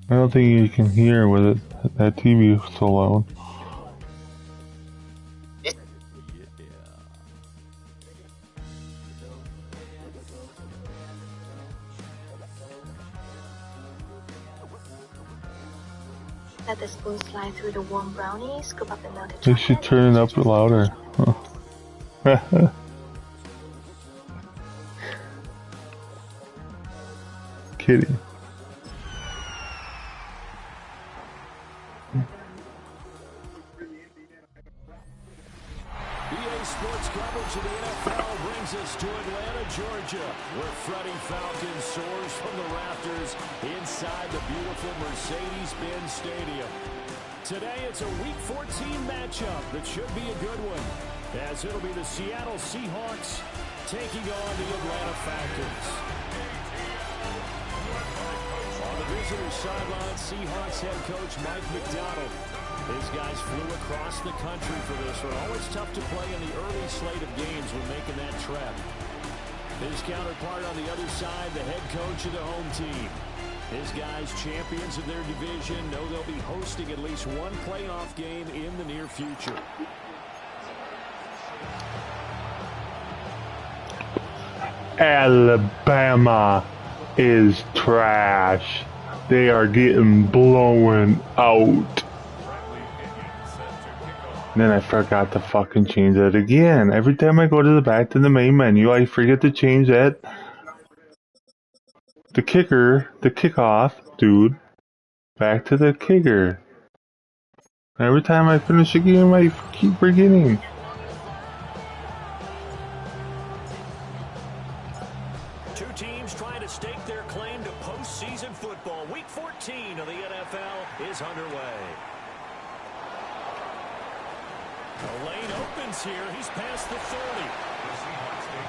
I don't think you can hear with it. That TV is so loud. Let the spoon slide through the warm brownie, scoop up the melted chocolate. They should turn it up louder. Huh. Kidding. EA Sports coverage of the NFL brings us to Atlanta, Georgia, where Freddie Falcons soars from the rafters inside the beautiful Mercedes-Benz Stadium. Today, it's a Week 14 matchup that should be a good one, as it'll be the Seattle Seahawks taking on the Atlanta Falcons. On the visitor's sideline, Seahawks head coach Mike McDonald. His guys flew across the country for this one. Always tough to play in the early slate of games when making that trek. His counterpart on the other side, the head coach of the home team. His guys, champions of their division, know they'll be hosting at least one playoff game in the near future. Alabama is trash. They are getting blown out. And then I forgot to fucking change that again. Every time I go to the back to the main menu, I forget to change that. The kicker, the kickoff, dude. Back to the kicker. Every time I finish a game, I keep forgetting. Two teams trying to stake their claim to postseason football. Week 14 of the NFL is underway. The lane opens here. He's past the 30.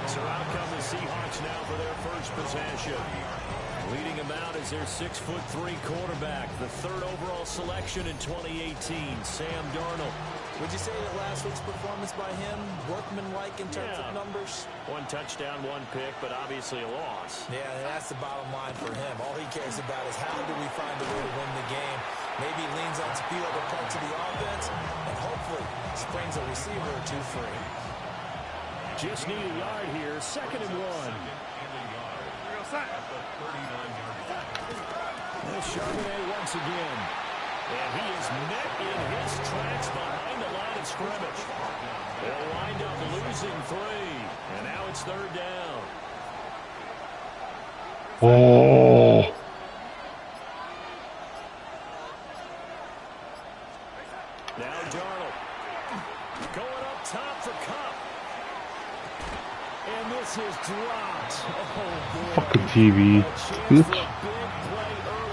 So out come the Seahawks now for their first possession. Leading him out is their 6'3" quarterback, the third overall selection in 2018, Sam Darnold. Would you say that last week's performance by him, workmanlike in terms of numbers? One touchdown, one pick, but obviously a loss. Yeah, and that's the bottom line for him. All he cares about is how do we find a way to win the game. Maybe he leans on a few other parts of the offense, and hopefully springs a receiver or two free. Just need a yard here, 2nd and 1. There's Charbonnet once again. And he is met in his tracks behind the line of scrimmage. They'll wind up losing 3. And now it's 3rd down. Oh. Now Darnold. Going up top for Cup. And this is dropped. Oh, boy. Fucking TV. Bitch.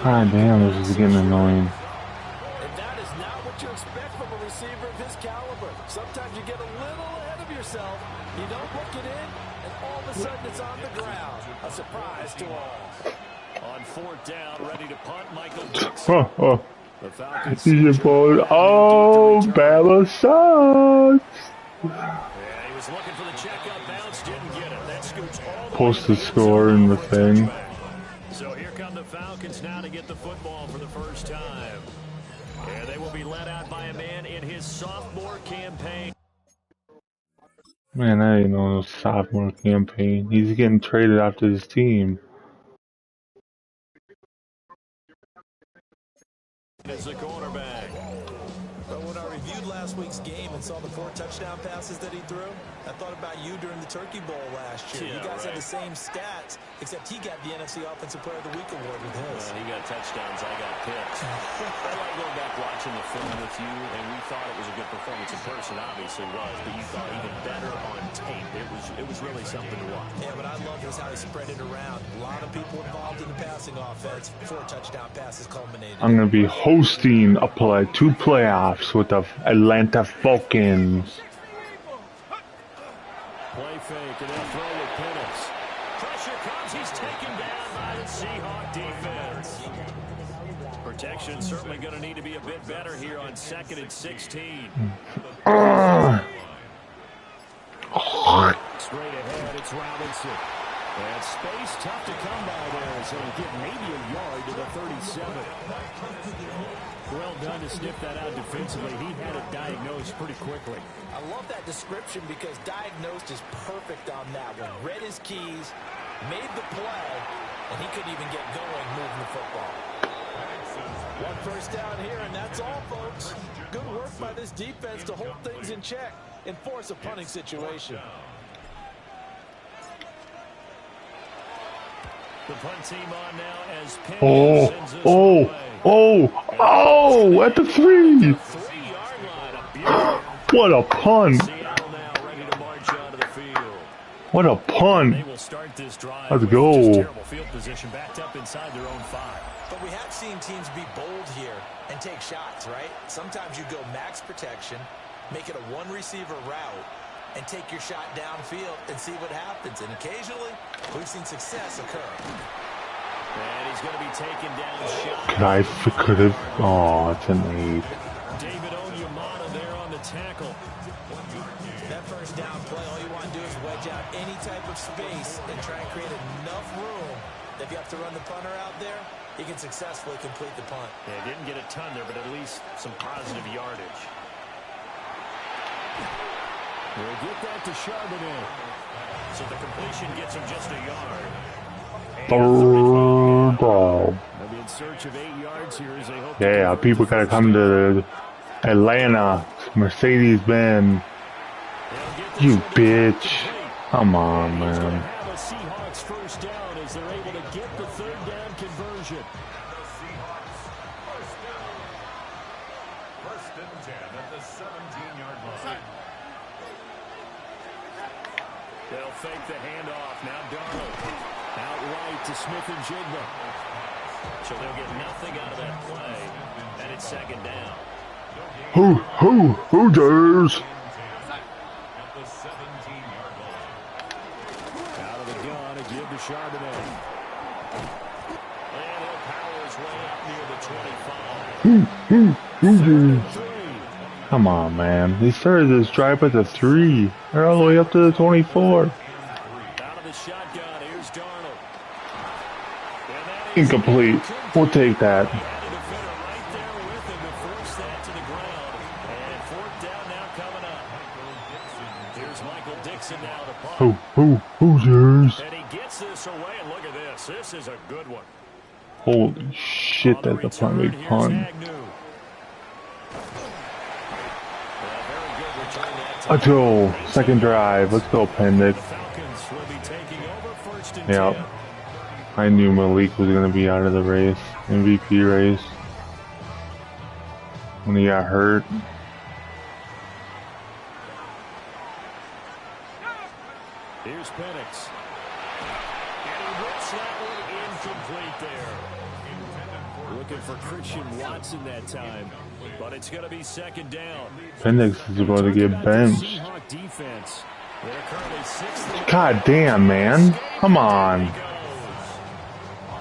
God damn, this is getting annoying. And that is not what you expect from a receiver of his caliber. Sometimes you get a little ahead of yourself. You don't hook it in, and all of a sudden it's on the ground. A surprise to all. On 4th down, ready to punt, Michael Dixon. Oh. The Falcons. Oh, Bama sucks. Yeah, he was looking for the checkup bounce, didn't get it. That scoots all the Post the score in the thing. So here come the Falcons now to get the football for the first time. And they will be led out by a man in his sophomore campaign. Man, I didn't know it was sophomore campaign. He's getting traded after his team. As a quarterback. But when I reviewed last week's game and saw the 4 touchdown passes that he threw, I thought about you during the Turkey Bowl last year. Yeah, you guys right. had the same stats, except he got the NFC Offensive Player of the Week award with his. He got touchdowns, I got picks. I like going back watching the film with you, and we thought it was a good performance in person, obviously was, but you thought even better on tape. It was really something to watch. Yeah, but I love is how he spread it around. A lot of people involved in the passing offense. 4 touchdown passes culminated. I'm going to be hosting two playoffs with the Atlanta Falcons. Play fake, and they'll throw with Penix. Pressure comes. He's taken down by the Seahawk defense. Protection certainly going to need to be a bit better here on 2nd and 16. Straight ahead, it's Robinson. And space tough to come by there, so he'll get maybe a yard to the 37. Well done to sniff that out defensively. He had it diagnosed pretty quickly. I love that description because diagnosed is perfect on that one. Read his keys, made the play, and he couldn't even get going moving the football. One first down here, and that's all, folks. Good work by this defense to hold things in check and force a punting situation. The punt team on now as Penn sends us oh, at the 3. What a punt. Seattle now ready to march onto the field. What a punt. They will start this drive Let's with go. just terrible field position backed up inside their own 5. But we have seen teams be bold here and take shots, right? Sometimes you go max protection, make it a one-receiver route, and take your shot downfield and see what happens. And occasionally, we've seen success occur. And he's going to be taken down shot. I could have. Oh, it's an 8. David Onyemata there on the tackle. That first down play, all you want to do is wedge out any type of space and try and create enough room that if you have to run the punter out there, he can successfully complete the punt. Yeah, didn't get a ton there, but at least some positive yardage. We'll get that to Charbonnet. So the completion gets him just a yard. Third down. They'll be in search of 8 yards here as they hope. Yeah, people gotta come to Atlanta. Mercedes-Benz. You bitch. Come on, man. Have a Seahawks first down as they're able to get the 3rd down conversion. First and 10 at the 17-yard line. They'll fake the handoff. Now Darnold. Out right to Smith and Jigba. So they'll get nothing out of that play. And it's 2nd down. Who dares? At the 17-yard line. Out of the gun, a give to Charbonnet. And he'll power his way up near the 25. Who dares? Come on, man. They started this drive at the 3. They're all the way up to the 24. Out of the shotgun, here's Darnold. Incomplete. We'll take that. Had a defender right there with him to force that to the ground. And 4th down now coming up. Here's Michael Dixon now to punt. Who dares? And he gets this away, and look at this. This is a good one. Holy shit, that's a punt, big punt. Let's go. 2nd drive. Let's go, Pendick. Falcons will be taking over 1st and Yep. 10. I knew Malik was going to be out of the race. MVP race. When he got hurt. Here's Penix. And he rips that one incomplete there. Looking for Christian Watson that time. But it's going to be 2nd down. Penix is about to get benched. Seahawk defense. They're currently 6th. God damn, man. Come on.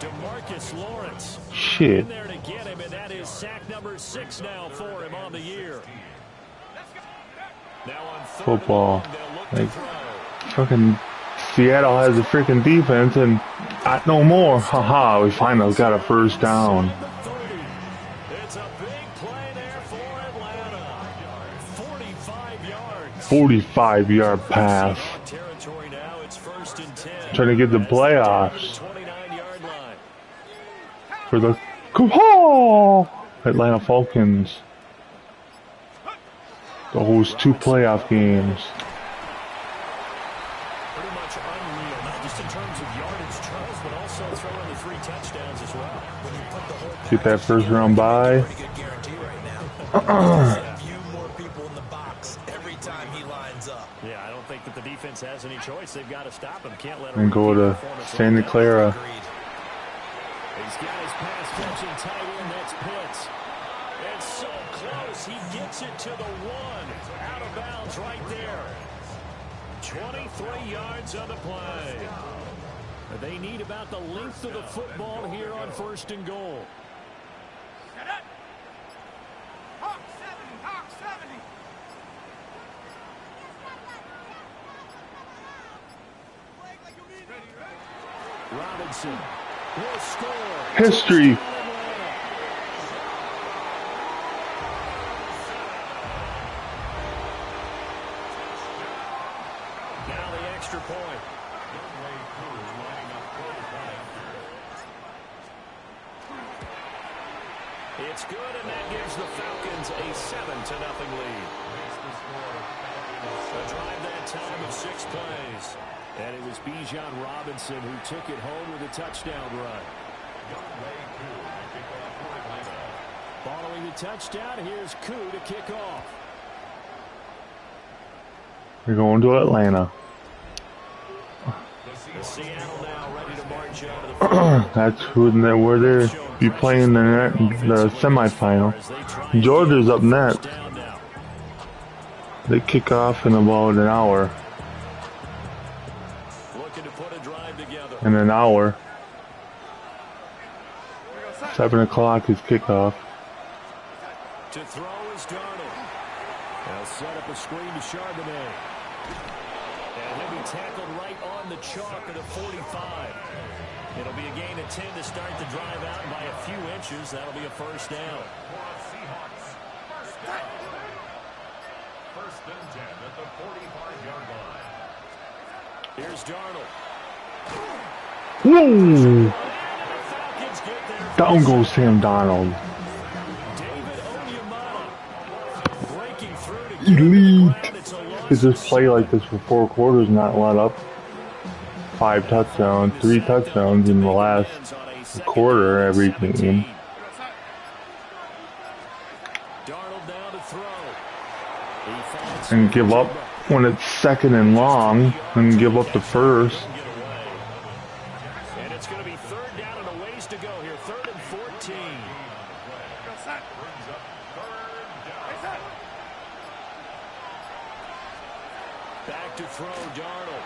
DeMarcus Lawrence. Shit. In there to get him, and that is sack number 6 now for him on the year. Now on 3rd Football. and long, they'll look Like, to throw. fucking Seattle has a freaking defense and no more. Haha, we finally got a first down. It's a big play there for Atlanta. 45 yards. 45-yard pass. Territory now. It's 1st and 10. Trying to get the playoffs 29-yard line. for the Atlanta Falcons. To host 2 playoff games. Pretty much unreal, not just in terms of yardage, Charles, but also throwing the 3 touchdowns as well. When you put the whole Get that first round bye. pretty good guarantee right now. A few more people in the box every time he lines up. Yeah, I don't think that the defense has any choice. They've got to stop him. Can't let him And go repeat to the performance Santa like that. Clara. Agreed. He's got his pass catching tight end. That's Pitts. And so close. He gets it to the 1. Out of bounds right there. 23 yards on the play. They need about the length of the football here on 1st and goal. Robinson will score. History. Now the extra point. It's good, and that gives the Falcons a 7-0 lead. A drive that time of 6 plays. And it was Bijan Robinson who took it home with a touchdown run. Following the touchdown, here's Koo to kick off. We're going to Atlanta. Seattle now ready to march out of the That's where they'll be playing the semifinal. Georgia's up next. They kick off in about an hour. Looking to put a drive together. In an hour. 7 o'clock is kickoff. To throw is Darnold. They'll set up a screen to Charbonnet. And he'll be tackled right on the chalk at a 45. It'll be a gain of 10 to start the drive out, and by a few inches, that'll be a first down. Seahawks. First and 10 at the 45-yard line. Here's Darnold. Woo! Falcons get there. Down goes Sam Donald. David Onyemata breaking through to Elite. Could just play like this for 4 quarters and not let up. 5 touchdowns, 3 touchdowns in the last quarter every game. Darnold now to throw. And give up when it's 2nd and long, and give up the first. And it's going to be 3rd down and a ways to go here. 3rd and 14. Back to throw, Darnold.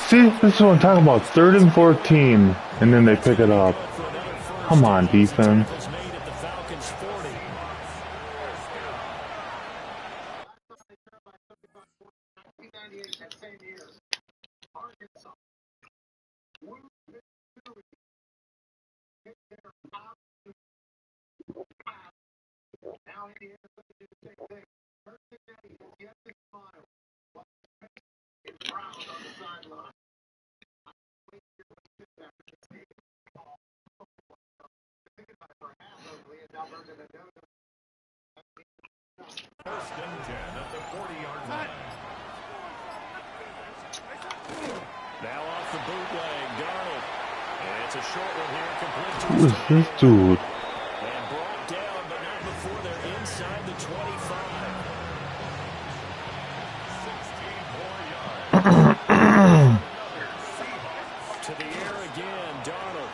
See, this is what I'm talking about. 3rd and 14, and then they pick it up. Come on, defense. First and 10 at the 40-yard line. Now off the bootleg, Darnold. And it's a short one here, complete to Who is this dude? and brought down, but not before they're inside the 25. 16 more yards. To the air again, Darnold.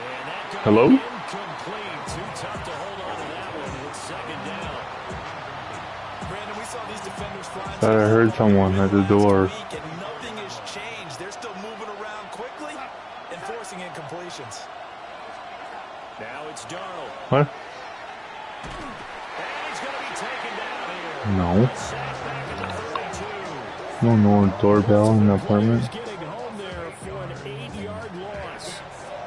And that goes Hello? incomplete. Too tough to hold on to that one with 2nd down. Brandon, we saw these defenders flying. Thought I heard someone at the door. And nothing has changed. They're still moving around quickly and forcing incompletions. Now it's Darnold. What? And he's going to be taken down here. No. Sacked back at the 32. No doorbell in the apartment. He's getting home there for an 8-yard loss.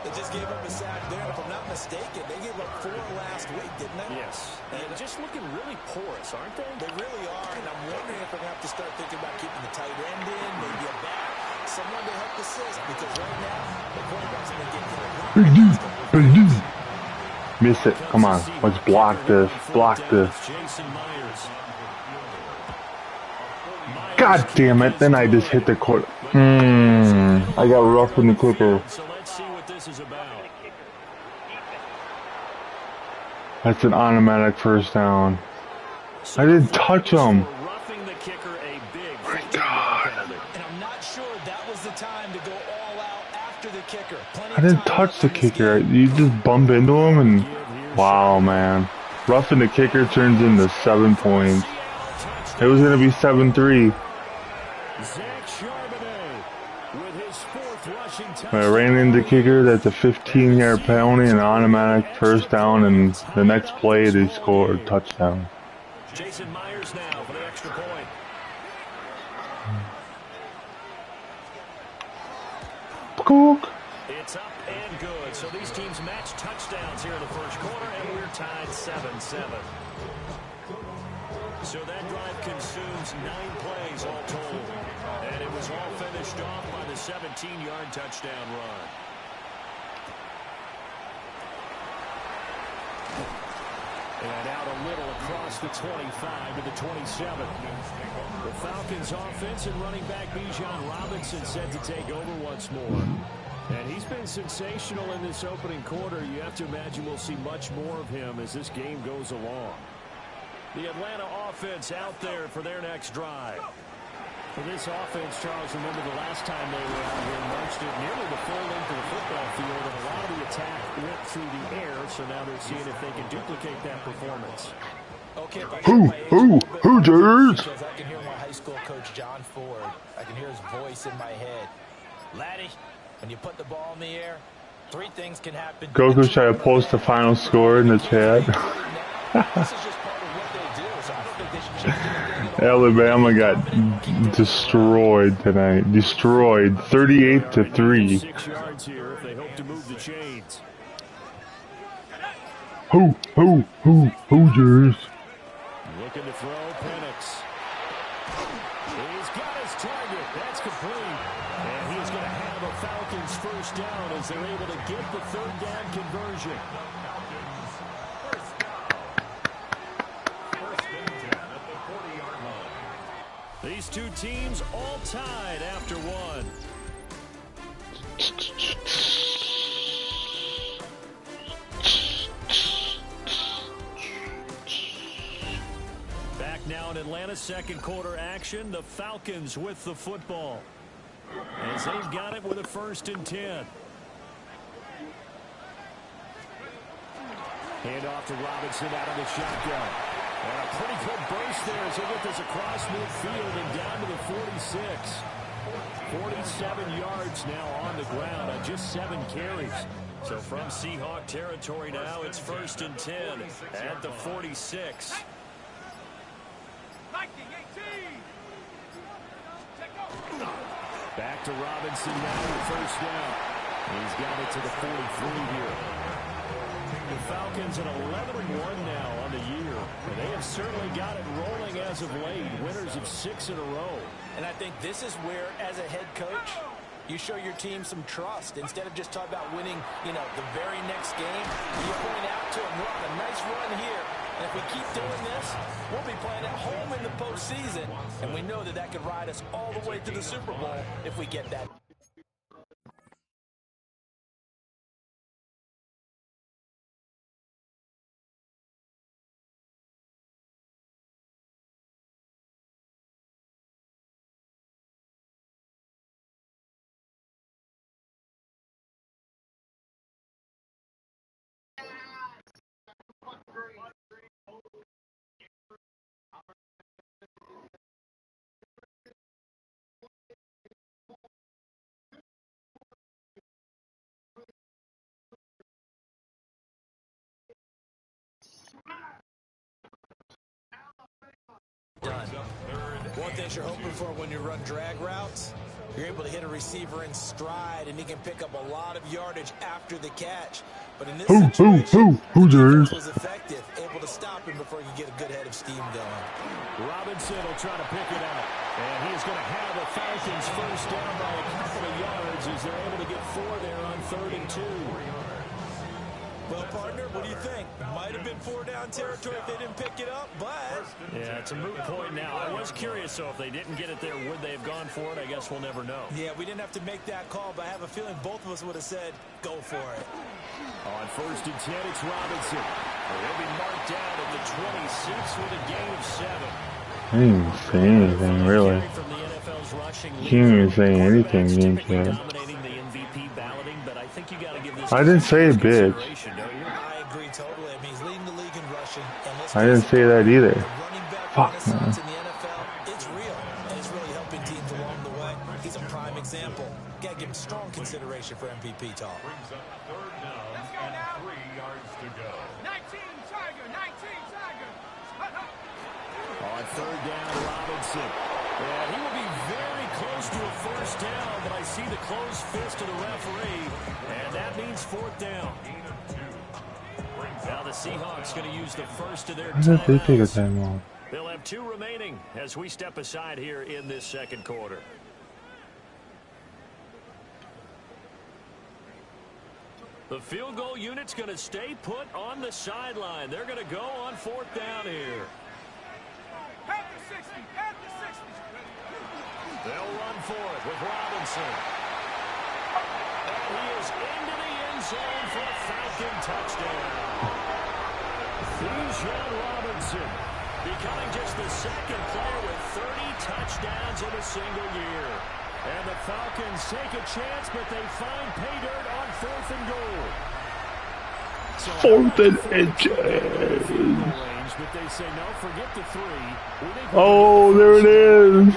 They just gave up a sack there. And if I'm not mistaken, they gave up 4 last week, didn't they? Yes. And just looking really porous, aren't they? They really are, and I'm wondering if they're going to have to start thinking about keeping the tight end in, maybe a back, someone to help assist, because right now, the quarterback's going to get Miss it. Come on. Let's block this. Block this. Jason Myers. God damn it. Then I just hit the court. I got rough in the kicker. So let's see what this is about. That's an automatic first down. I didn't touch him. Roughing the kicker, a big My God. penalty. And I'm not sure that was the time to go all out after the kicker. I didn't touch the kicker. You just bump into him and... Wow, man. Roughing the kicker turns into 7 points. It was going to be 7-3. Zach Charbonnet with his 4th rushing When I ran into the kicker, that's a 15-yard penalty and an automatic first down, and the next play they scored a touchdown. Jason Myers now for the extra point. Cook. It's up and good. So these teams match touchdowns here in the first quarter, and we're tied 7-7. So that drive consumes 9 plays all told. And it was all finished off by the 17-yard touchdown run. And out a little across the 25 to the 27. The Falcons offense and running back Bijan Robinson set to take over once more. And he's been sensational in this opening quarter. You have to imagine we'll see much more of him as this game goes along. The Atlanta offense out there for their next drive. For this offense, Charles, remember the last time they were out here, marched it nearly the full length of the football field, and a lot of the attack went through the air, so now they're seeing if they can duplicate that performance. Okay, Who, Jers? Because I can hear my high school coach, John Ford. I can hear his voice in my head. Laddie, when you put the ball in the air, 3 things can happen. Goku's trying to post the final score in the chat. This is just part of what they do, so I don't think they should change anything at all. Alabama got destroyed tonight. Destroyed. 38-3. 6 yards here if they hope to move the chains. Who, Jers? Looking to throw, Penix. He's got his target. That's complete. And he's going to have a Falcons first down as they're able to get the 3rd down conversion. These two teams all tied after one. Back now in Atlanta, second quarter action. The Falcons with the football. As they've got it with a 1st and 10. Hand off to Robinson out of the shotgun. And a pretty good burst there as they get this across midfield and down to the 46. 47 yards now on the ground on just 7 carries. So from Seahawk territory now, it's 1st and 10 at the 46. Back to Robinson now with 1st down. He's got it to the 43 here. The Falcons at 11-1 now on the year. And they have certainly got it rolling as of late. Winners of 6 in a row. And I think this is where, as a head coach, you show your team some trust. Instead of just talking about winning, the very next game, you point out to them, we're on a nice run here. And if we keep doing this, we'll be playing at home in the postseason. And we know that that could ride us all the way to the Super Bowl if we get that. Done. One thing you're hoping for when you run drag routes, you're able to hit a receiver in stride, and he can pick up a lot of yardage after the catch. But in this situation, the defense was effective, able to stop him before he could get a good head of steam going. Robinson will try to pick it up. And he's going to have the Falcons first down by a couple of yards as they're able to get 4 there on 3rd and 2. Well, partner, what do you think? Might have been 4-down territory if they didn't pick it up, but... Yeah, it's a moot point now. I was curious, so if they didn't get it there, would they have gone for it? I guess we'll never know. Yeah, we didn't have to make that call, but I have a feeling both of us would have said, go for it. On 1st and 10, it's Robinson. He'll be marked down at the 26 with a gain of 7. I didn't even say anything, really. Can't even say anything, game chat. I didn't say a bitch. I agree totally. I mean, he's leading the league in rushing. I didn't say that either. Fuck, man. It's real, and it's really helping teams along the way. He's a prime example. Gotta give him strong consideration for MVP talk. Brings up 3rd down and 3 yards to go. 19 Tiger. On 3rd down, Robinson. Yeah, he will be very close comes to a first down, but I see the closed fist of the referee, and that means fourth down. Now the Seahawks going to use the first of their Why did they take a timeouts. timeout? They'll have 2 remaining as we step aside here in this second quarter. The field goal unit's going to stay put on the sideline. They're going to go on fourth down here. At the 60, at the 60. They'll run for it with Robinson. And he is into the end zone for a Falcon touchdown. Bijan Robinson becoming just the second player with 30 touchdowns in a single year. And the Falcons take a chance, but they find pay dirt on 4th and goal. So 4th and inches. but they say no, forget the 3. Oh, there it is.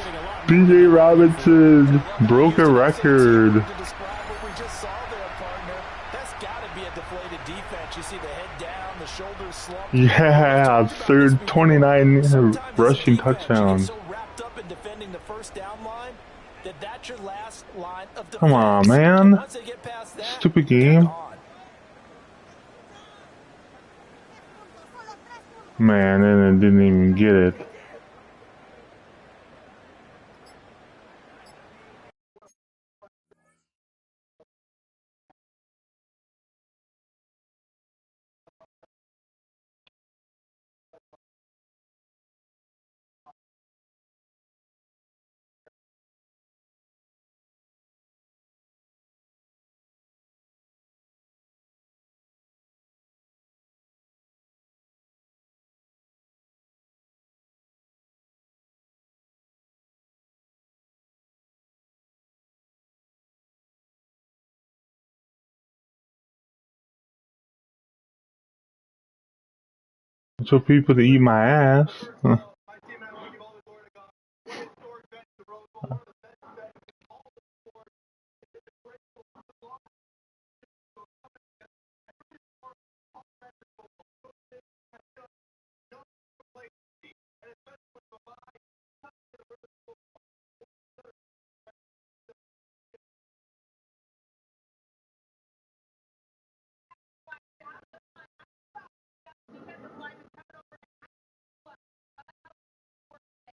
BJ Robinson broke a record. To describe what we just saw there, partner. That's got to be a deflated defense. You see the head down, the shoulders slumped. Yeah, third 29 rushing touchdowns. So wrapped up in defending the first down line that that's your last line of defense. Come on, man. Once they get past that, Stupid game. Man, and it didn't even get it. So people to eat my ass.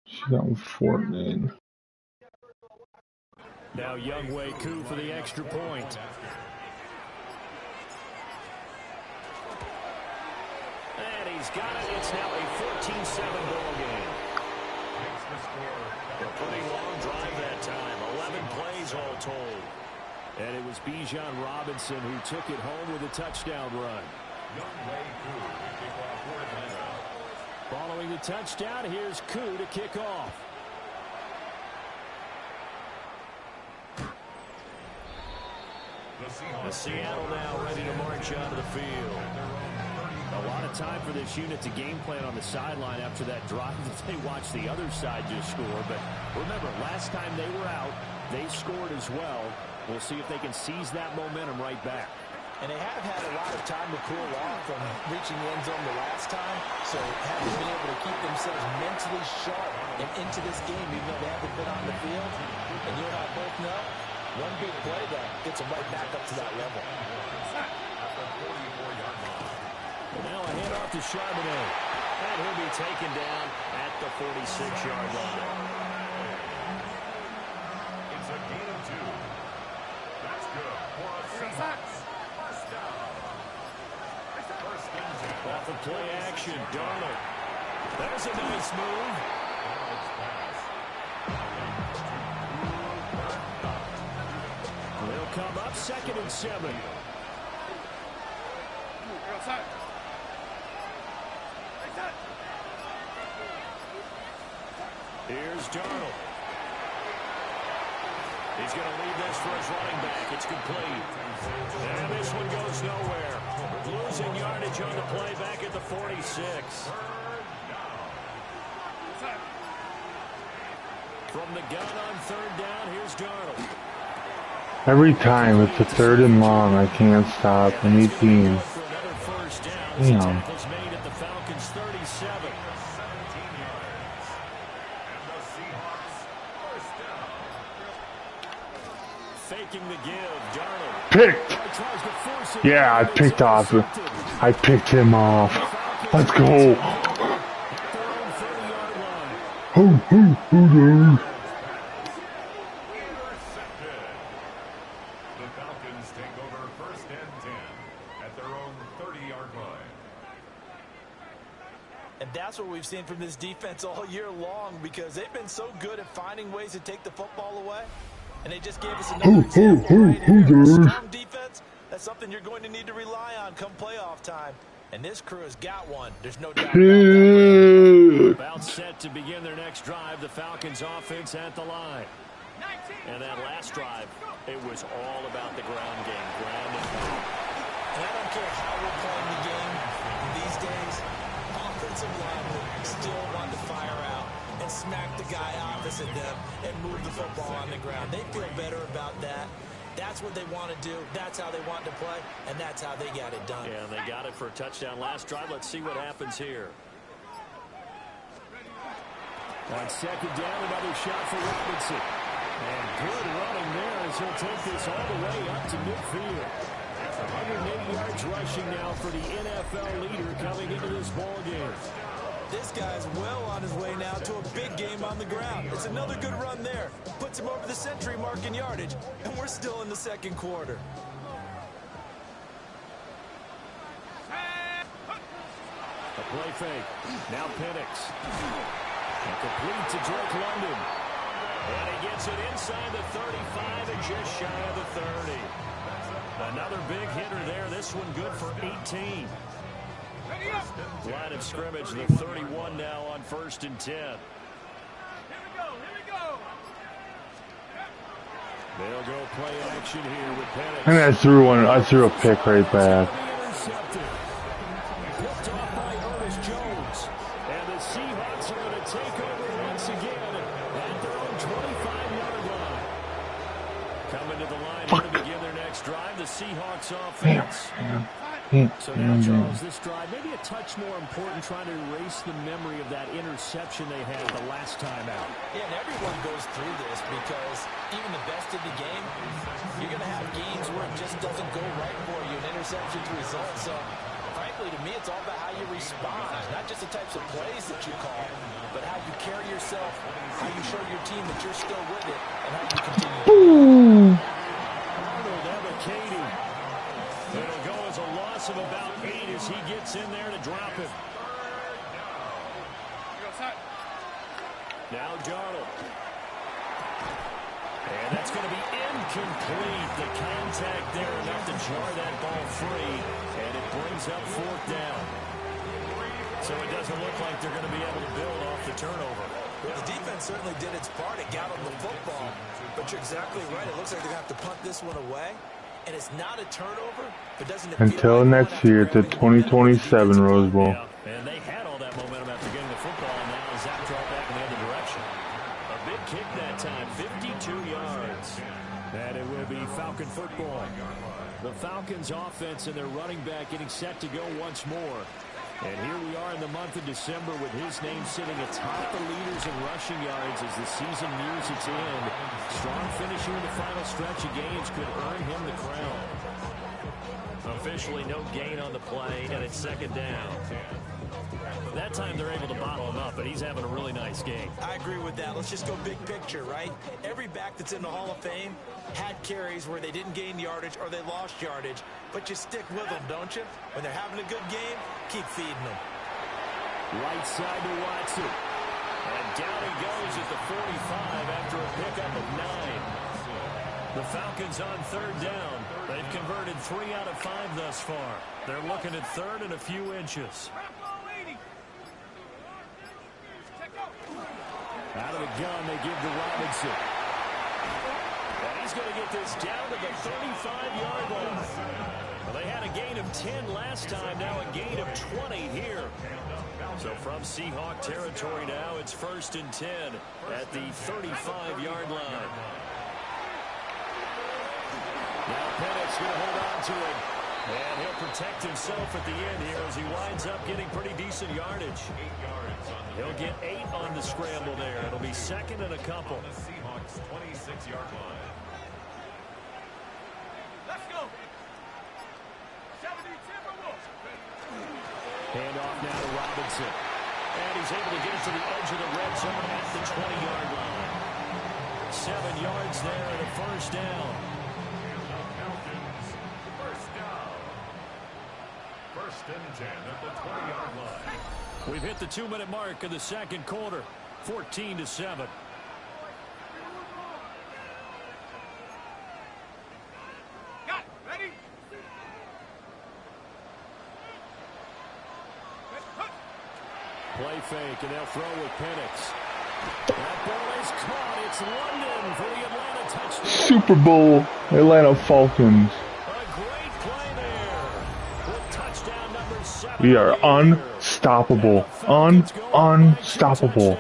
She got Fortnite. Now Younghoe Koo for the extra point. And he's got it. It's now a 14-7 ball game. A pretty long drive that time. 11 plays all told. And it was Bijan Robinson who took it home with a touchdown run. Following the touchdown, here's Koo to kick off. The Seattle now ready to march onto the field. A lot of time for this unit to game plan on the sideline after that drive that they watched the other side just score. But remember, last time they were out, they scored as well. We'll see if they can seize that momentum right back. And they have had a lot of time to cool off from reaching the end zone the last time. So haven't been able to keep themselves mentally sharp and into this game, even though they haven't been on the field. And you and I both know, one big play that gets them right back up to that level. And now a handoff to Charbonnet. And he'll be taken down at the 46-yard line. It's a gain of 2. That's good for a Seahawks. First down. First and 10. Off the play action, Darnold. There's a nice move. They'll come up 2nd and 7. Here's Darnold. He's going to leave this for his running back. It's complete. And this one goes nowhere. Losing yardage on the play back at the 46. From the gun on 3rd down, here's Darnold. Every time it's a 3rd and long, I can't stop. And 18. Damn. Tackles made at the Falcons 37. faking the give. Darnold. Picked. Tries to force it. Yeah, I picked off. I picked him off. Let's go. Their own 30-yard line. Dude. Intercepted. The Falcons take over first and 10 at their own 30-yard line. And that's what we've seen from this defense all year long, because they've been so good at finding ways to take the football away. And they just gave us another example right here. A strong defense, that's something you're going to need to rely on come playoff time. And this crew has got one. There's no doubt about that. About set to begin their next drive. The Falcons offense at the line. And that last drive, it was all about the ground game. Ground and pound. And I don't care how we're playing the game these days, offensive linemen still want to fire out and smack the guy opposite them and move the football on the ground. They feel better about that. That's what they want to do. That's how they want to play, and that's how they got it done. Yeah, they got it for a touchdown last drive. Let's see what happens here. On second down, another shot for Robinson. And good running there as he'll take this all the way up to midfield. 180 yards rushing now for the NFL leader coming into this ball game. This guy's well on his way now to a big game on the ground. It's another good run there. Puts him over the century mark in yardage, and we're still in the second quarter. A play fake. Now Penix. And complete to Drake London. And he gets it inside the 35 and just shy of the 30. Another big hitter there. This one good for 18. Line of scrimmage, the 31 now on 1st and 10. Here we go. They'll go play action here with Penix. And I threw a pick right back. Picked off by Ernest Jones. And the Seahawks are going to take over once again at their own 25-yard line. Coming to the line here to begin their next drive, the Seahawks offense. So now, Charles, this drive maybe a touch more important, trying to erase the memory of that interception they had the last time out. Yeah, and everyone goes through this because even the best of the game, you're going to have games where it just doesn't go right for you, an interception's result. So, frankly, to me, it's all about how you respond, not just the types of plays that you call, but how you carry yourself, how you show your team that you're still with it, and how you continue. Arnold advocating. It'll go as a loss of about 8 as he gets in there to drop it. Now Darnold. And that's going to be incomplete. The contact there enough to jar that ball free. And it brings up 4th down. So it doesn't look like they're going to be able to build off the turnover. Well, the defense certainly did its part. It got them the football. But you're exactly right. It looks like they're going to have to punt this one away. And it's not a turnover. But doesn't it Until next year, the 2027 Rose Bowl. Yeah, and they had all that momentum after getting the football, and now Zach dropped back in the other direction. A big kick that time, 52 yards. And it will be Falcon football. The Falcons offense and their running back getting set to go once more. And here we are in the month of December with his name sitting atop the leaders in rushing yards as the season nears its end. Strong finish here in the final stretch of games could earn him the crown. Officially no gain on the play, and it's 2nd down. That time they're able to bottle him up, but he's having a really nice game. I agree with that. Let's just go big picture, right? Every back that's in the Hall of Fame had carries where they didn't gain yardage or they lost yardage, but you stick with them, don't you? When they're having a good game, keep feeding them. Right side to Watson. And down he goes at the 45 after a pickup of 9. The Falcons on 3rd down. They've converted 3 out of 5 thus far. They're looking at 3rd and a few inches. Out of the gun, they give to Robinson. And he's going to get this down to the 35-yard line. Well, they had a gain of 10 last time, now a gain of 20 here. So from Seahawk territory now, it's 1st and 10 at the 35-yard line. Now Penix going to hold on to it. And he'll protect himself at the end here as he winds up getting pretty decent yardage. He'll get 8 on the scramble there. It'll be 2nd and a couple. The Seahawks 26-yard line. Robinson. And he's able to get it to the edge of the red zone at the 20-yard line. 7 yards there and a first down. Falcons, first down. First and 10 at the 20-yard line. We've hit the 2-minute mark in the second quarter. 14-7. Got it. Ready? Play fake, and they'll throw with Penix. That ball is caught. It's London for the Atlanta touchdown. Super Bowl, Atlanta Falcons. A great play there. With touchdown number 7. We are unstoppable. Unstoppable.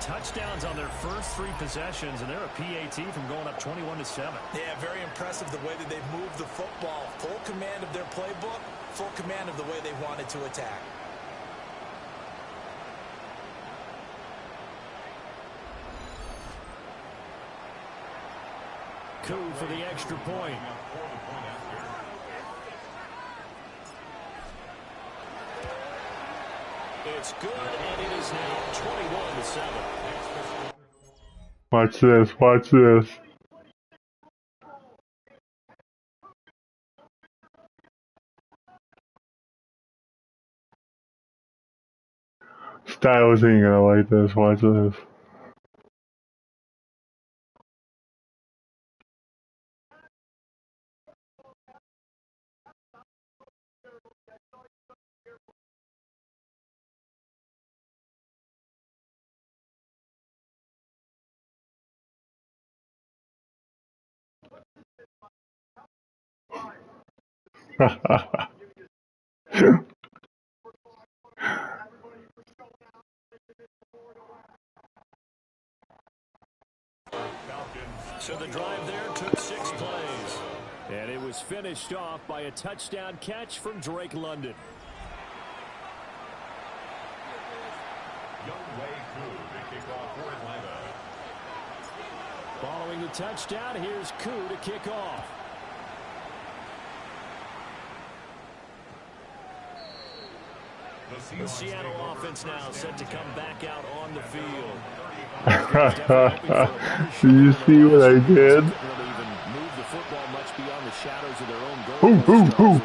Touchdowns on their first 3 possessions, and they're a PAT from going up 21-7. Yeah, very impressive the way that they've moved the football. Full command of their playbook, full command of the way they wanted to attack. Coup for the extra point. It's good, and it is now 21-7. Watch this, watch this. Styles ain't gonna like this, watch this. So the drive there took 6 plays. And it was finished off by a touchdown catch from Drake London. Following the touchdown, here's Koo to kick off. The Seattle offense now set to come back out on the field. Do you see what I did?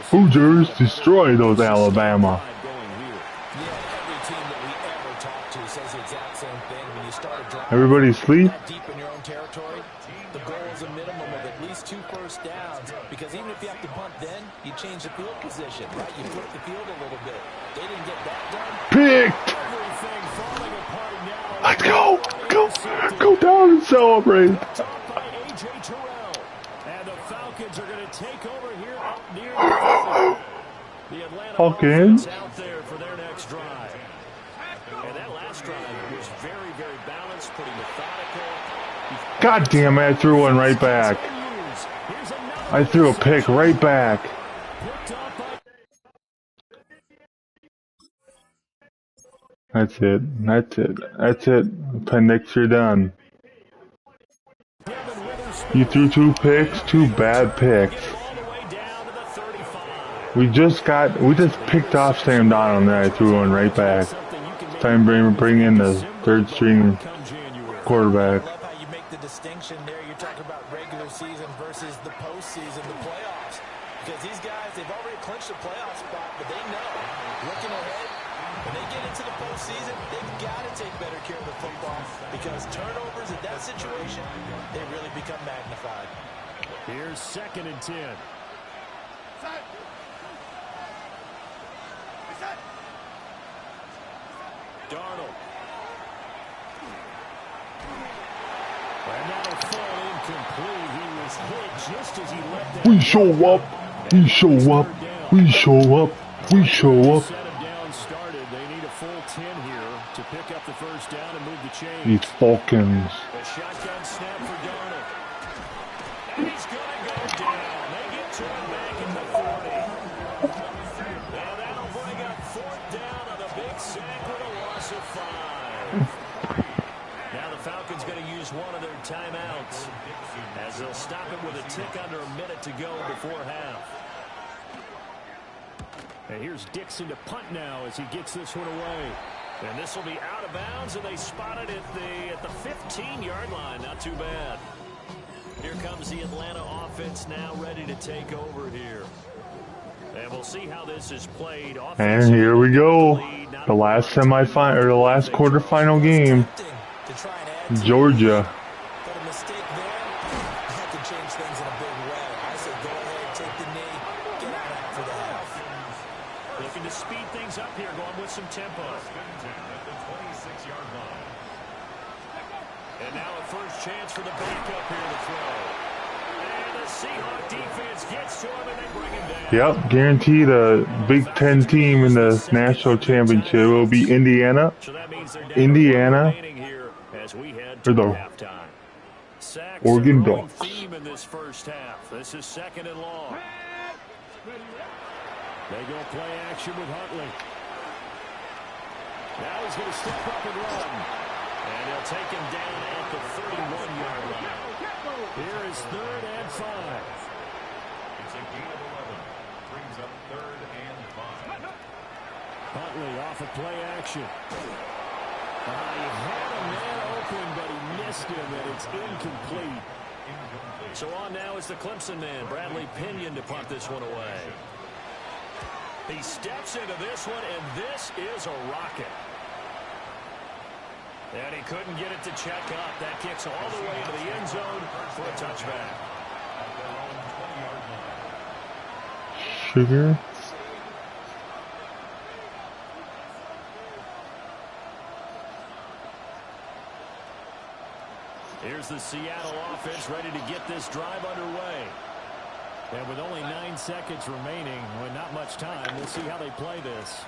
Hoosiers destroy those Alabama. Everybody sleep? Deep in your own territory, the goal is a minimum of at least 2 first downs, because even if you have to punt then, you change the field position, right? You flip the field a little bit. They didn't get that done. Picked! Let's go! Go down and celebrate! And the Falcons are going to take over here up near the Atlanta Falcons out there for their next drive. And that last drive was very, very balanced, pretty methodical. God damn it, I threw one right back. I threw a pick right back. That's it. That's it. That's it. Appendix, you're done. You threw 2 picks, 2 bad picks. We just picked off Sam Donald and then I threw one right back. It's time to bring in the 3rd string quarterback. I love how you make the distinction there. You're talking about regular season versus the postseason, the playoffs. Because these guys, they've already clinched a playoff spot, but they know, looking ahead, when they get into the postseason, they've got to take better care of the football, because turnovers in that situation, they really become magnified. Here's 2nd and 10. Darnold. And that'll fall incomplete. He was hit just as he let that. We show up. We show up. We show up. We show up. They need a full 10 here to pick up the first down and move the chains. These Falcons. A shotgun snap for Darnold. And he's going to go down. They get to him back in the 40. And that'll bring up 4th down on a big sack with a loss of 5. Now the Falcons going to use one of their timeouts as they'll stop it with a tick under a minute to go before half. And here's Dixon to punt now as he gets this one away. And this will be out of bounds, and they spot it at the 15-yard line. Not too bad. Here comes the Atlanta offense now ready to take over here. And we'll see how this is played. And here we go. The last semifinal, or the last quarterfinal game. Georgia. But a mistake there, that could change things in a big way. I say go ahead, take the knee, get out after the half. Looking to speed things up here, going with some tempo. At the 26-yard line. And now a first chance for the backup here to throw. And the Seahawks defense gets to him, and they bring him down. Yep, guaranteed a Big Ten team in the national championship. It will be Indiana. So that means they're down Indiana. Here as we head Or to the halftime. Sacks Oregon a growing Ducks. theme in this first half. This is 2nd and long. They go play action with Huntley. Now he's going to step up and run. And they'll take him down at the 31-yard line. Here is 3rd and 5. It's a gain of 11. Brings up 3rd and 5. Huntley off of play action. He had a man open, but he missed him, and it's incomplete. So on now is the Clemson man, Bradley Pinion, to punt this one away. He steps into this one, and this is a rocket. And he couldn't get it to check up. That kicks all the way into the end zone for a touchback. Sugar. Here's the Seattle offense ready to get this drive underway. And with only 9 seconds remaining, with not much time, we'll see how they play this.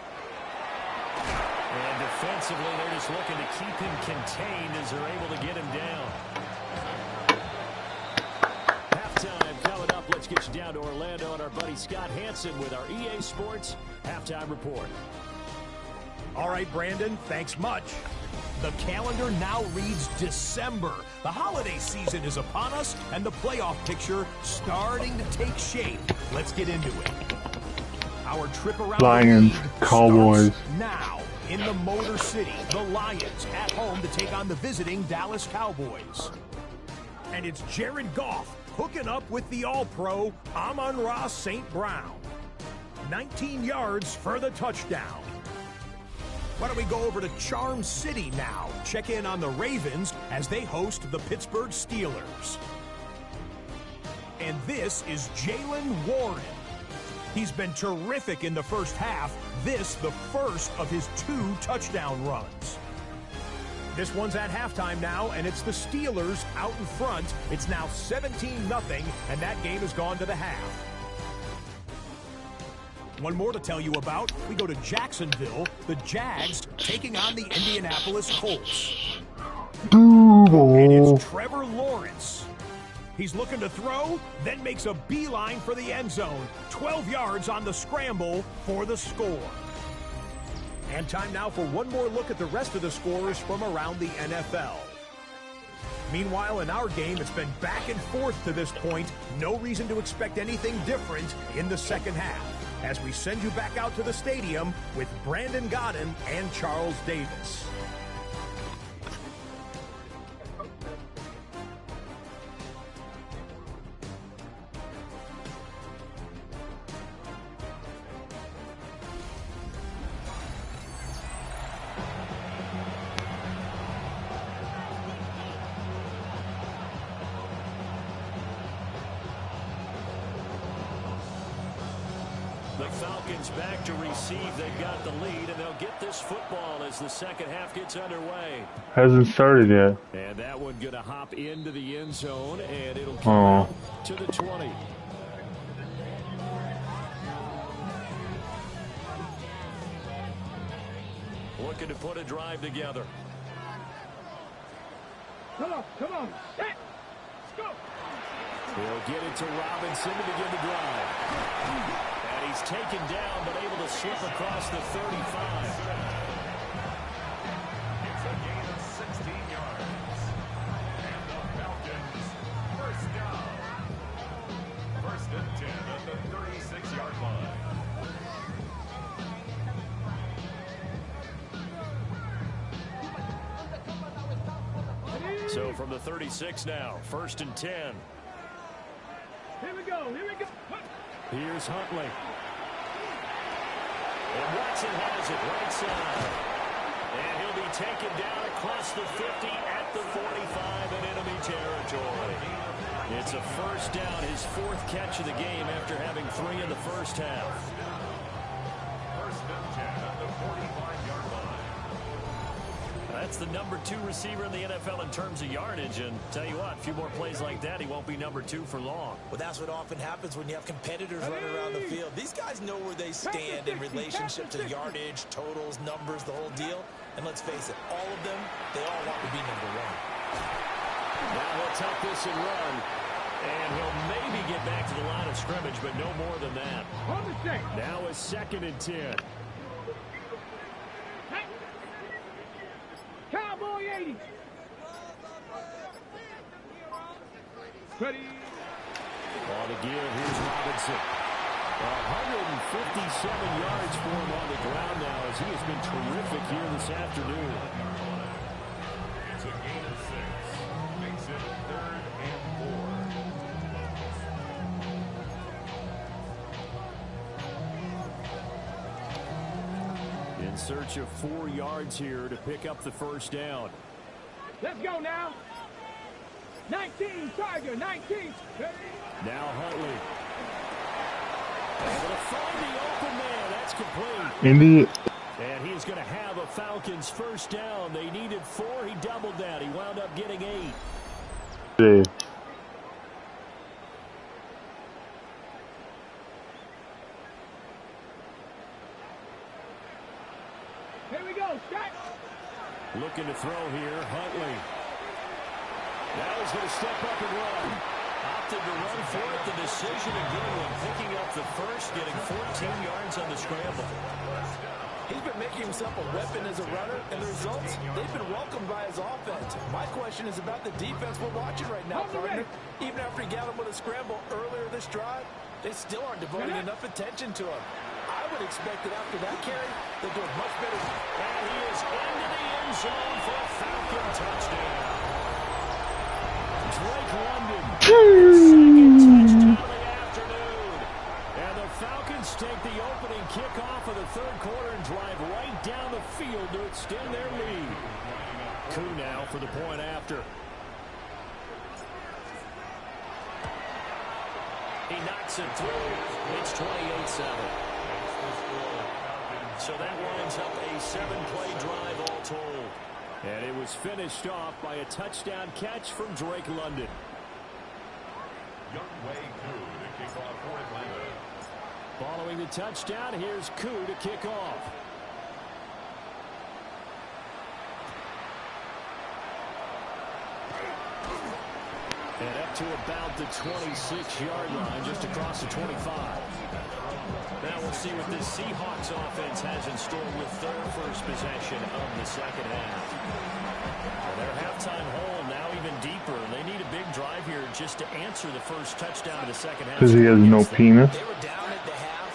And defensively, they're just looking to keep him contained as they're able to get him down. Halftime coming up. Let's get you down to Orlando and our buddy Scott Hansen with our EA Sports Halftime Report. All right, Brandon, thanks much. The calendar now reads December. The holiday season is upon us, and the playoff picture starting to take shape. Let's get into it. Our trip around Lions, the league Cowboys. starts now in the Motor City. The Lions at home to take on the visiting Dallas Cowboys. And it's Jared Goff hooking up with the All-Pro Amon-Ra St. Brown. 19 yards for the touchdown. Why don't we go over to Charm City now? Check in on the Ravens as they host the Pittsburgh Steelers. And this is Jaylen Warren. He's been terrific in the first half. This, the first of his 2 touchdown runs. This one's at halftime now, and it's the Steelers out in front. It's now 17-0, and that game has gone to the half. One more to tell you about. We go to Jacksonville. The Jags taking on the Indianapolis Colts. And it's Trevor Lawrence. He's looking to throw, then makes a beeline for the end zone. 12 yards on the scramble for the score. And time now for one more look at the rest of the scores from around the NFL. Meanwhile, in our game, it's been back and forth to this point. No reason to expect anything different in the second half, as we send you back out to the stadium with Brandon Godden and Charles Davis. The Falcons back to receive. They've got the lead, and they'll get this football as the second half gets underway. Hasn't started yet. And that one going to hop into the end zone, and it'll come out to the 20. Looking to put a drive together. Come on. Let's go. He'll get it to Robinson to begin the drive. And he's taken down, but able to slip across the 35. It's a gain of 16 yards. And the Falcons, first down. 1st and 10 at the 36-yard line. So from the 36 now, 1st and 10. Here we go. Here's Huntley. And Watson has it right side. And he'll be taken down across the 50 at the 45 in enemy territory. It's a first down, his 4th catch of the game after having 3 in the first half. First and 10 at the 45-yard line. That's the number 2 receiver in the NFL in terms of yardage. And tell you what, a few more plays like that, he won't be number 2 for long. Well, that's what often happens when you have competitors running around the field. These guys know where they stand in relationship to yardage, totals, numbers, the whole deal. And let's face it, all of them, they all want to be number 1. Now he'll tuck this and run. And he'll maybe get back to the line of scrimmage, but no more than that. Now a 2nd and 10. Cowboy 80. Ready. On the give, here's Robinson. 157 yards for him on the ground now as he has been terrific here this afternoon. It's a gain of 6. Makes it 3rd and 4. In search of 4 yards here to pick up the first down. Let's go now. 19, Tiger, 19. Ready. Now Huntley. Able to find the open man. That's complete. Indy. And he's going to have a Falcons first down. They needed 4. He doubled that. He wound up getting 8. Yeah. Here we go, Scott. Looking to throw here, Huntley. Now he's going to step up and run. Opted to run for it. The decision a good one. Picking up the first, getting 14 yards on the scramble. He's been making himself a weapon as a runner, and the results, they've been welcomed by his offense. My question is about the defense we're watching right now, partner. Even after he got him with a scramble earlier this drive, they still aren't devoting enough attention to him. I would expect that after that carry, they'll do much better. And he is into the end zone for a Falcon touchdown. Drake London, second touchdown of the afternoon. And the Falcons take the opening kickoff of the 3rd quarter and drive right down the field to extend their lead. Koo now for the point after. He knocks it through. It's 28-7. So that winds up a 7-play drive all told. And it was finished off by a touchdown catch from Drake London. Youngway Koo to kick off for Atlanta. Following the touchdown, here's Koo to kick off. And up to about the 26-yard line, just across the 25. Now we'll see what this Seahawks offense has in store with their first possession of the second half. Well, their halftime hole now even deeper. They need a big drive here just to answer the first touchdown of the second half. Because he has no penis. They were down at the half.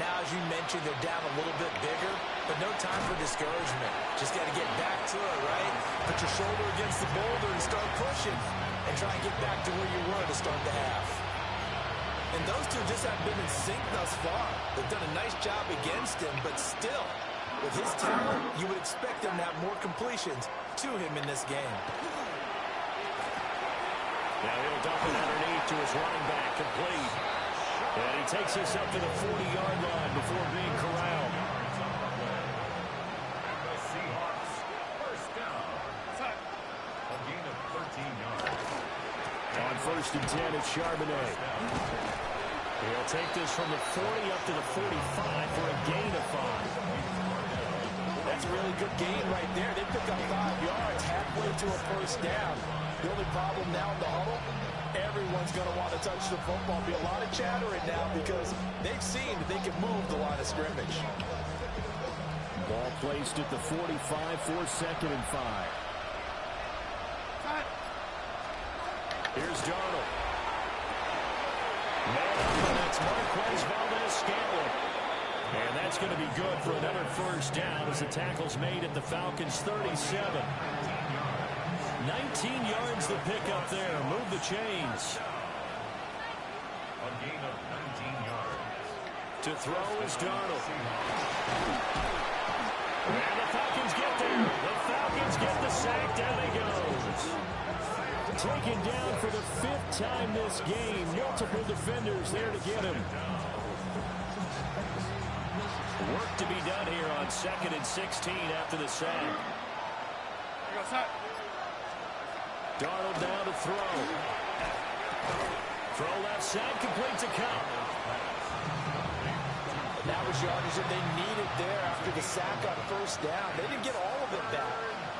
Now, as you mentioned, they're down a little bit bigger, but no time for discouragement. Just got to get back to it, right? Put your shoulder against the boulder and start pushing and try and get back to where you were to start the half. And those two just haven't been in sync thus far. They've done a nice job against him, but still, with his talent, you would expect him to have more completions to him in this game. Now he'll dump it underneath to his running back, complete. And he takes this up to the 40-yard line before being corralled. The Seahawks first down. A gain of 13 yards. On 1st and 10, it's Charbonnet. He'll take this from the 40 up to the 45 for a gain of 5. That's a really good gain right there. They pick up 5 yards halfway to a first down. The only problem now in the huddle, everyone's going to want to touch the football. Be a lot of chattering now because they've seen that they can move the line of scrimmage. Ball placed at the 45 for 2nd and 5. Here's Darnold. And it's Marquez Valdez-Scantling. And that's going to be good for another first down as the tackle's made at the Falcons' 37. 19 17 yards to pick up there. Move the chains. A gain of 19 yards. To throw is Darnold. And the Falcons get there. The Falcons get the sack. Down he goes. Taken down for the 5th time this game. Multiple defenders there to get him. Work to be done here on 2nd and 16 after the sack. Darnold down to throw. Throw left side, complete to Cup. That was yardage that they needed there after the sack on 1st down. They didn't get all of it back.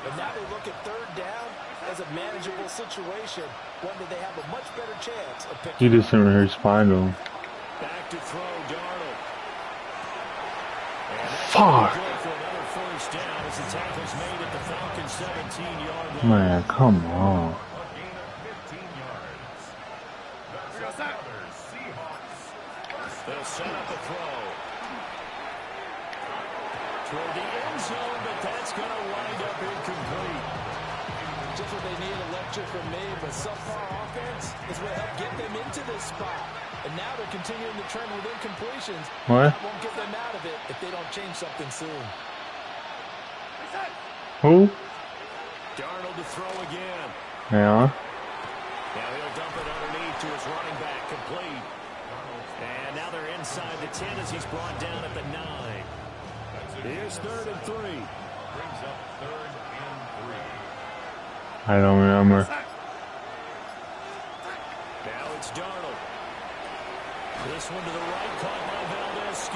But now they look at 3rd down as a manageable situation, one that they have a much better chance of picking. He just didn't respond to him. Back to throw, Darnold. Fuck. For another 1st down as the tackle's made at the Falcons 17-yard line. Man, come on. A gain of 15 yards. That's another Seahawks. They'll set up a throw. Toward the end zone, but that's going to wind up incomplete. Just what they need, a lecture from me, but subpar offense is what helped get them into this spot. And now they're continuing the trend with incompletions. What? That won't get them out of it if they don't change something soon. Who? Darnold to throw again. Yeah. Now he'll dump it underneath to his running back, complete. And now they're inside the 10 as he's brought down at the 9. Here's 3rd and 3. Brings up 3rd and 3. I don't remember. Now it's Darnold. This one to the right, caught by Valdez.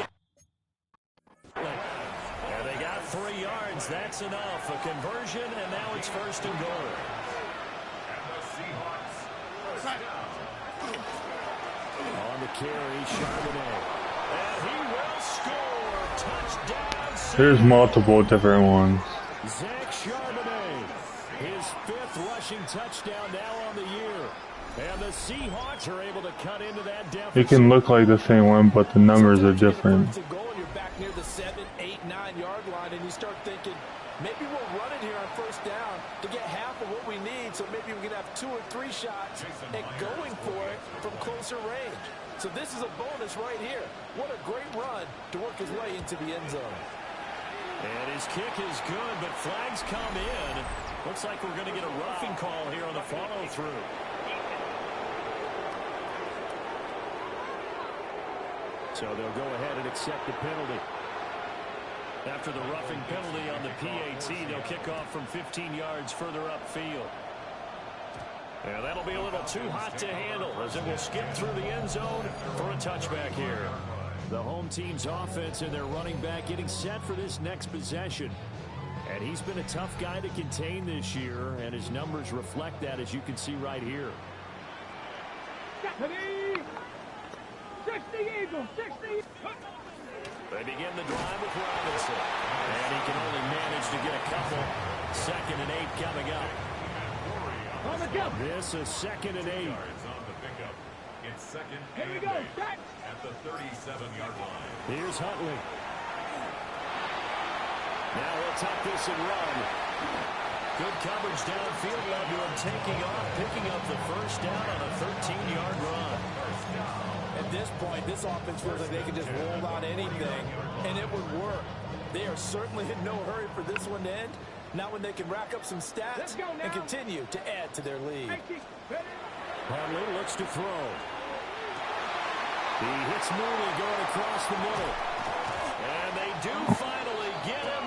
And they got 3 yards. That's enough. A conversion, and now it's 1st and goal. And the Seahawks. First down. On the carry, Charbonnet. And he will score. Touchdown. There's multiple different ones. Zach Charbonnet, his 5th rushing touchdown now on the year. And the Seahawks are able to cut into that deficit. It can look like the same one, but the numbers are different. You're back near the 7, 8, 9-yard line, and you start thinking, maybe we'll run it here on 1st down to get half of what we need, so maybe we can have 2 or 3 shots at going for it from closer range. So this is a bonus right here. What a great run to work his way into the end zone. And his kick is good, but flags come in. Looks like we're going to get a roughing call here on the follow-through. So they'll go ahead and accept the penalty. After the roughing penalty on the PAT, they'll kick off from 15 yards further upfield. And that'll be a little too hot to handle as it will skip through the end zone for a touchback here. The home team's offense and their running back getting set for this next possession. And he's been a tough guy to contain this year, and his numbers reflect that, as you can see right here. 60 Eagles, 60. They begin the drive with Robinson. And he can only manage to get a couple. 2nd and 8 coming up. This is 2nd and 8. On the pickup. It's 2nd Here we and go. 8 at the 37-yard line. Here's Huntley. Now he'll tuck this and run. Good coverage downfield led to him taking off, picking up the 1st down on a 13-yard run. At this point, this offense feels like they can just roll out anything, and it would work. They are certainly in no hurry for this one to end. Now when they can rack up some stats and continue to add to their lead. Huntley looks to throw. He hits Mooney going across the middle. And they do finally get him,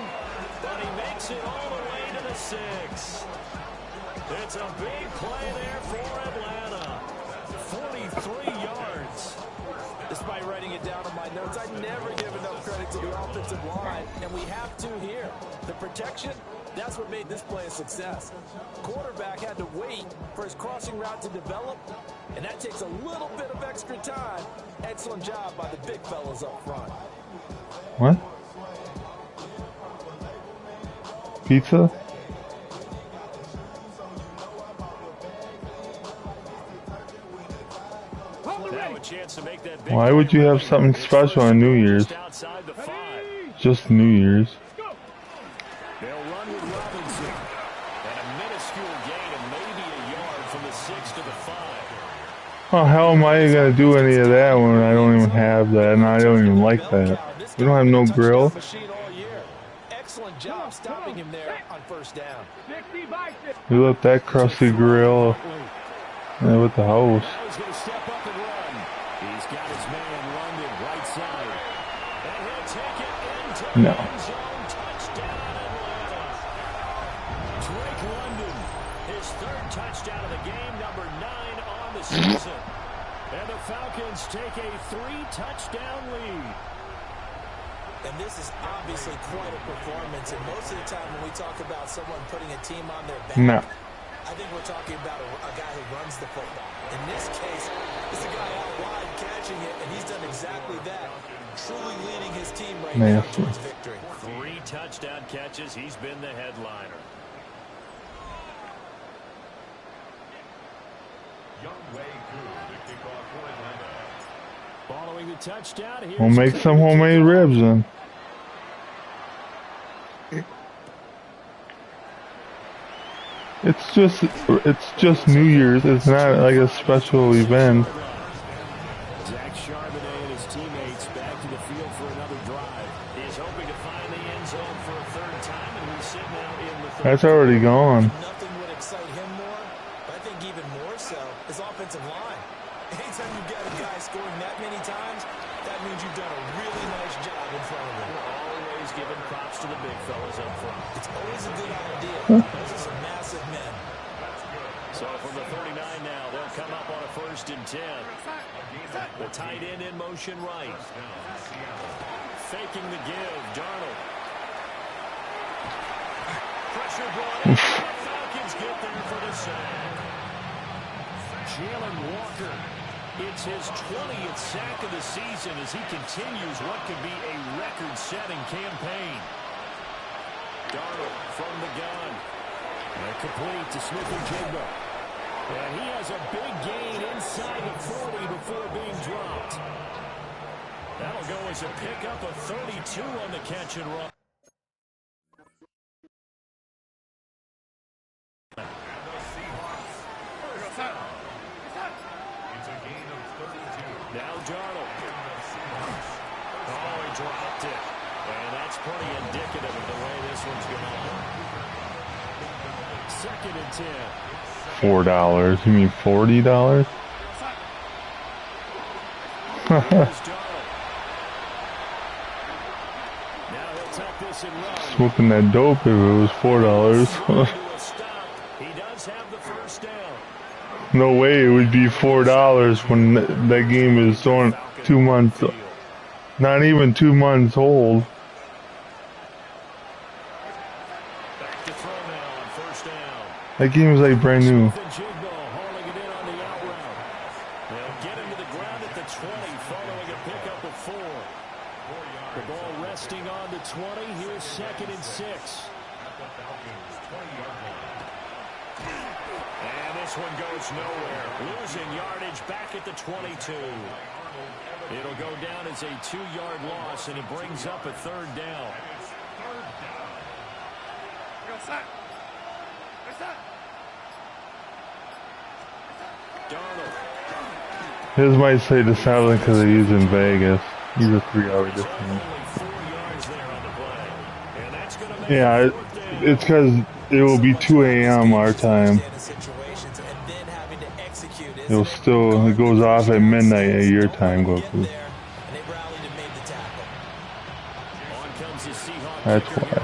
but he makes it all the way to the 6. It's a big play there for Atlanta. 43 yards. Despite writing it down on my notes, I never give enough credit to the offensive line, and we have to here. The protection, that's what made this play a success. Quarterback had to wait for his crossing route to develop, and that takes a little bit of extra time. Excellent job by the big fellas up front. What? Pizza? Why would you have something special on New Year's? Just New Year's. They'll run with Robinson. And a minute minuscule gain of maybe a yard from the 6 to the 5. How hell am I gonna do any of that when I don't even have that and I don't even like that? We don't have no grill. Excellent job stopping him there on first down. We left that crusty grill with the house. He's going to step up and run. He's got his man London right side. And he'll take it into the end zone. Touchdown Atlanta. Drake London, his 3rd touchdown of the game, number 9 on the season. And the Falcons take a 3-touchdown lead. And this is obviously quite a performance. And most of the time when we talk about someone putting a team on their back, I think we're talking about a guy who runs the football. In this case, it's a guy out wide catching it, and he's done exactly that, truly leading his team right now towards victory. 3 touchdown catches. He's been the headliner. Following the touchdown, we'll make some homemade ribs then. It's just New Year's. It's not like a special event. Zach Charbonnet and his teammates back to the field for another drive. He's hoping to find the end zone for a 3rd time, and we sit now in the 3rd. That's already gone. Nothing would excite him more, but I think even more so is offensive line. Anytime you've got a guy scoring that many times, that means you've done a really nice job in front of him. Always giving props to the big fellas up front. It's always a good idea. Those are some massive men. So from the 39 now, they'll come up on a 1st and 10. The tight end in motion right. Faking the give, Darnold. Pressure brought in. The Falcons get there for the sack. Jalen Walker. It's his 20th sack of the season as he continues what could be a record-setting campaign. Darnold from the gun. And complete to Smith-Njigba. And he has a big gain inside the 40 before being dropped. That'll go as a pickup of 32 on the catch and run. Now Darnold. Oh, he dropped it. And that's pretty indicative of the way this one's going. 2nd and 10. $4. You mean $40? Smoking that dope if it was $4. He does have the first down. No way it would be $4 when that game is on 2 months, not even 2 months old. Back to throw now on 1st down. That game is like brand new. Hauling it in on the out route. They'll get him to the ground at the 20 following a pickup of 4. The ball resting on the 20. Here's 2nd and 6. And this one goes nowhere. Losing yardage back at the 22. It'll go down as a 2-yard loss, and it brings up a 3rd down. Darnold. His might say the 7 because they use in Vegas. He's a 3-hour difference. Yeah, it's because it will be 2 a.m. our time. It goes off at midnight at your time, Goku. That's why.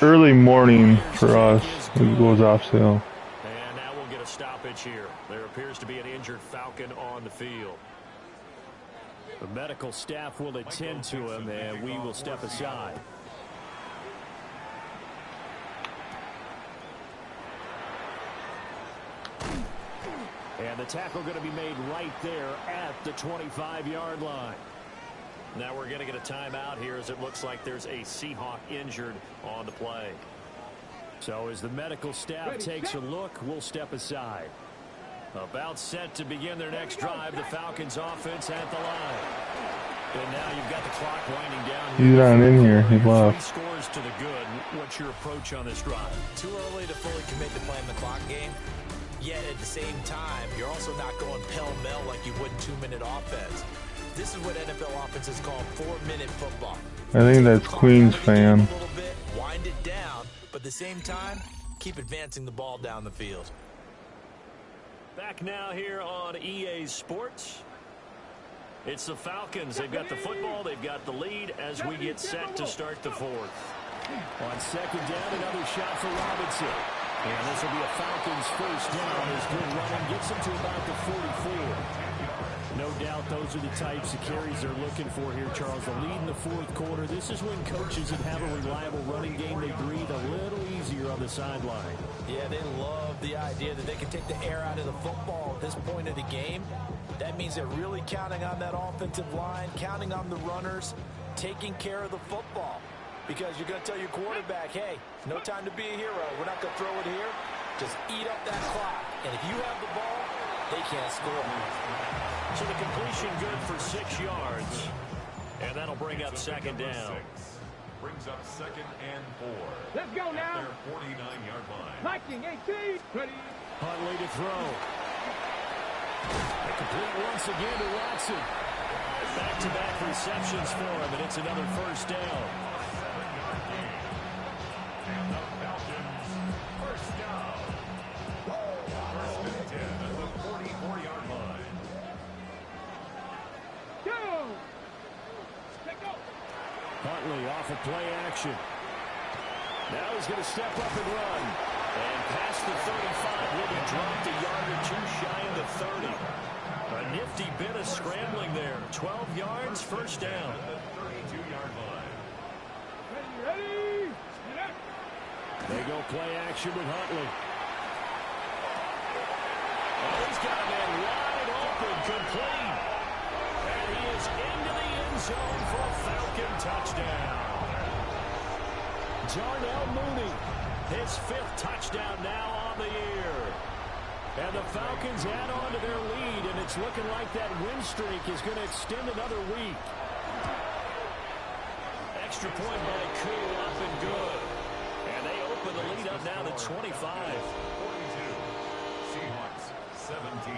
Early morning for us. It goes off sale. And now we'll get a stoppage here. There appears to be an injured Falcon on the field. The medical staff will attend to him, and we will step aside. And the tackle going to be made right there at the 25-yard line. Now we're going to get a timeout here as it looks like there's a Seahawk injured on the play. So as the medical staff takes a look, we'll step aside. About set to begin their next drive, the Falcons offense at the line. And now you've got the clock winding down. He's not in here. He left. 3 scores to the good. What's your approach on this drive? Too early to fully commit to playing the clock game. Yet at the same time, you're also not going pell-mell like you would in 2-minute offense. This is what NFL offenses call 4-minute football. I think that's Queens fan. A little bit, wind it down, but at the same time, keep advancing the ball down the field. Back now here on EA Sports. It's the Falcons. They've got the football. They've got the lead as we get set to start the 4th. On 2nd down, another shot for Robinson. And this will be a Falcons first down as good running gets them to about the 44. No doubt those are the types of carries they're looking for here, Charles. The lead in the 4th quarter. This is when coaches that have a reliable running game, they breathe a little easier on the sideline. Yeah, they love the idea that they can take the air out of the football at this point of the game. That means they're really counting on that offensive line, counting on the runners, taking care of the football. Because you're going to tell your quarterback, hey, no time to be a hero. We're not going to throw it here. Just eat up that clock. And if you have the ball, they can't score. So the completion good for 6 yards. And that'll bring up 2nd down. Brings up 2nd and 4. Let's go now. At their 49-yard line. Liking 18. Ready. Huntley to throw. A complete once again to Watson. Back-to-back receptions for him, and it's another first down. And the Falcons, first down. First and 10 at the 44-yard line. Go. Let's go. Huntley off of play action. Now he's going to step up and run. And past the 35 will be dropped a yard or 2 shy of the 30. A nifty bit of scrambling there. 12 yards, first down. At the 32-yard line. Ready. They go play action with Huntley. Oh, he's got a man wide open, complete. And he is into the end zone for a Falcon touchdown. Darnell Mooney, his 5th touchdown now on the year. And the Falcons add on to their lead, and it's looking like that win streak is going to extend another week. Extra point by Koo, up and good. And they open the lead up now to 25. 42. Seahawks, 17.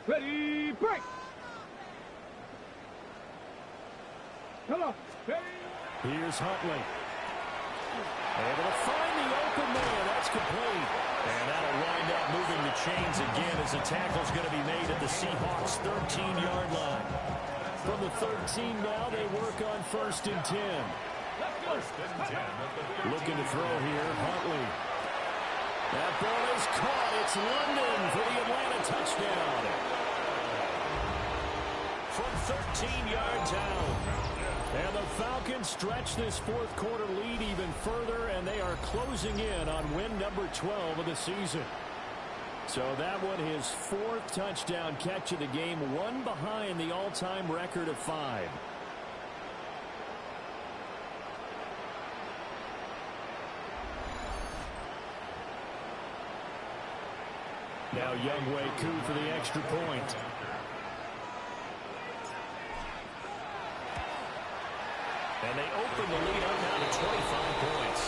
Ready. Break. Hello. Ready. Here's Huntley. Able to find the open man. That's complete. And that'll wind up moving the chains again as the tackle's going to be made at the Seahawks' 13-yard line. From the 13 now, they work on 1st and 10. First and 10 at the 13. Looking to throw here, Huntley. That ball is caught. It's London for the Atlanta touchdown. From 13 yards out. And the Falcons stretch this 4th quarter lead even further, and they are closing in on win number 12 of the season. So that one, his 4th touchdown catch of the game, one behind the all-time record of 5. Now Younghoe Koo for the extra point. And they open the lead up now to 25 points.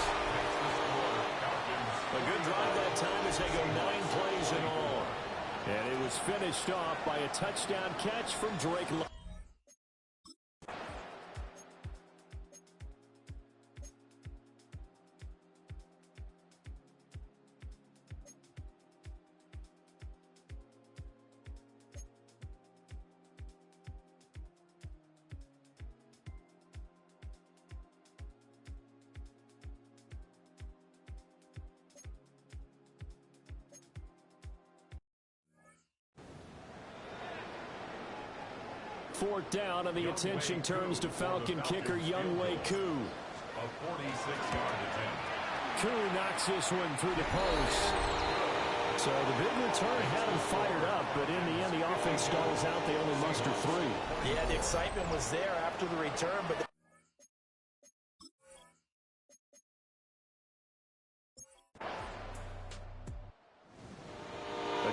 A good drive that time as they go 9 plays in all. And it was finished off by a touchdown catch from Drake London. Fourth down, and the attention turns to Falcon kicker Younghoe Koo. A 46-yard attempt. Koo knocks this one through the post. So the big return had them fired up, but in the end, the offense stalls out. They only muster 3. Yeah, the excitement was there after the return, but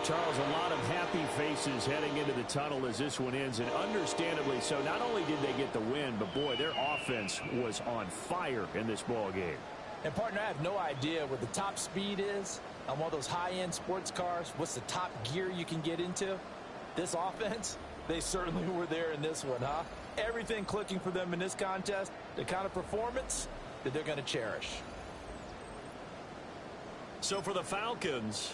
Charles, a lot of happy faces heading into the tunnel as this one ends, and understandably so. Not only did they get the win, but boy, their offense was on fire in this ball game. And partner, I have no idea what the top speed is on one of those high-end sports cars. What's the top gear you can get into? This offense, they certainly were there in this one, huh? Everything clicking for them in this contest, the kind of performance that they're going to cherish. So for the Falcons,